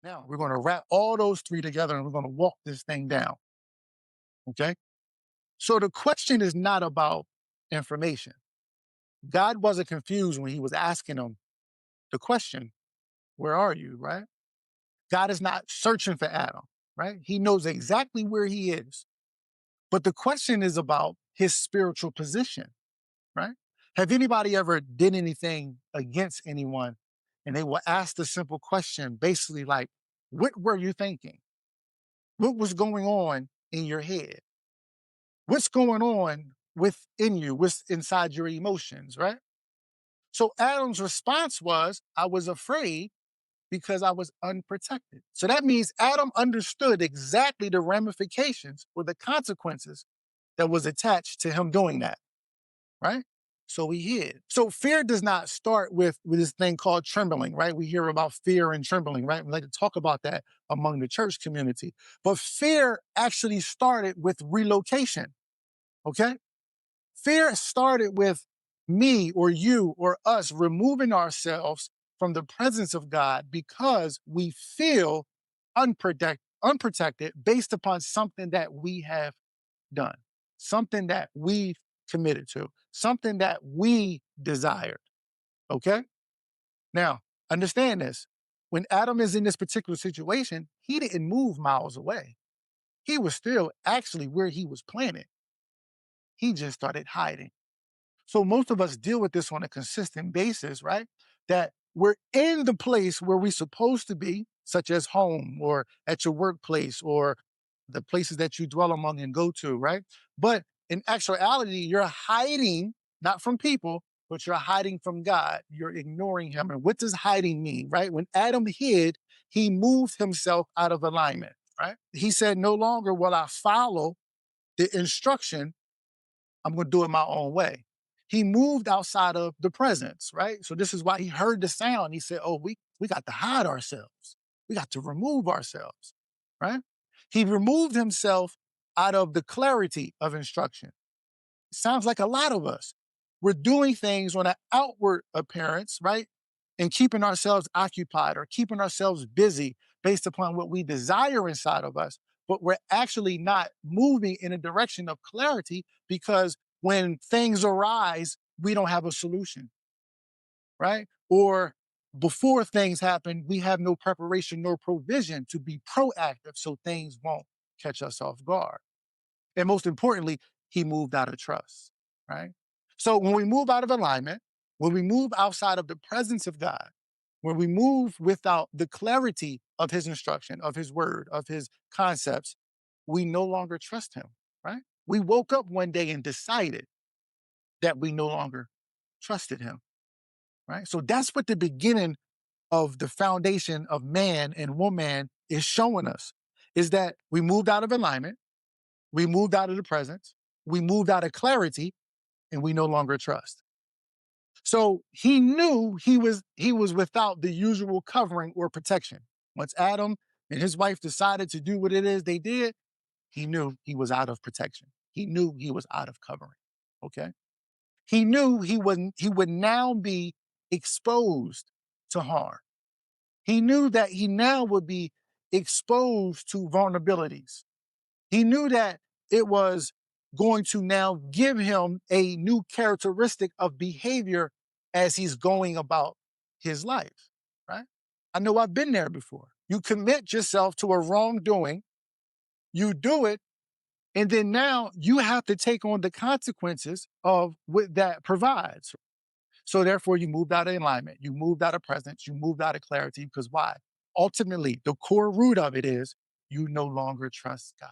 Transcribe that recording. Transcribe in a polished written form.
Now we're going to wrap all those three together and we're going to walk this thing down. Okay. So the question is not about information. God wasn't confused when he was asking him the question, where are you? Right. God is not searching for Adam. Right. He knows exactly where he is. But the question is about his spiritual position. Right. Have anybody ever did anything against anyone and they will ask the simple question, basically like, what were you thinking? What was going on in your head? What's going on within you? What's inside your emotions, right? So Adam's response was, I was afraid because I was unprotected. So that means Adam understood exactly the ramifications or the consequences that was attached to him doing that, right? So he hid. So fear does not start with this thing called trembling, right? We hear about fear and trembling, right? We like to talk about that among the church community. But fear actually started with relocation, okay? Fear started with me or you or us removing ourselves from the presence of God because we feel unprotected based upon something that we have done, something that we've committed to, something that we desired. Okay. Now, understand this. When Adam is in this particular situation, he didn't move miles away. He was still actually where he was planted. He just started hiding. So most of us deal with this on a consistent basis, right? That we're in the place where we're supposed to be, such as home or at your workplace or the places that you dwell among and go to, right? But in actuality, you're hiding not from people, but you're hiding from God. You're ignoring him. And what does hiding mean, right? When Adam hid, he moved himself out of alignment, right? He said, no longer will I follow the instruction. I'm going to do it my own way. He moved outside of the presence, right? So this is why he heard the sound. He said, oh, we got to hide ourselves. We got to remove ourselves, right? He removed himself out of the clarity of instruction. Sounds like a lot of us. We're doing things on an outward appearance, right? And keeping ourselves occupied or keeping ourselves busy based upon what we desire inside of us. But we're actually not moving in a direction of clarity because when things arise, we don't have a solution, right? Or before things happen, we have no preparation nor provision to be proactive so things won't catch us off guard. And most importantly, he moved out of trust, right? So when we move out of alignment, when we move outside of the presence of God, when we move without the clarity of his instruction, of his word, of his concepts, we no longer trust him, right? We woke up one day and decided that we no longer trusted him, right? So that's what the beginning of the foundation of man and woman is showing us is that we moved out of alignment. We moved out of the presence. We moved out of clarity and we no longer trust. So he knew he was without the usual covering or protection. Once Adam and his wife decided to do what it is they did, he knew he was out of protection. He knew he was out of covering. Okay. He knew he would now be exposed to harm. He knew that he now would be exposed to vulnerabilities. He knew that it was going to now give him a new characteristic of behavior as he's going about his life, right? I know I've been there before. You commit yourself to a wrongdoing, you do it, and then now you have to take on the consequences of what that provides. So therefore, you moved out of alignment, you moved out of presence, you moved out of clarity. Because why? Ultimately, the core root of it is you no longer trust God.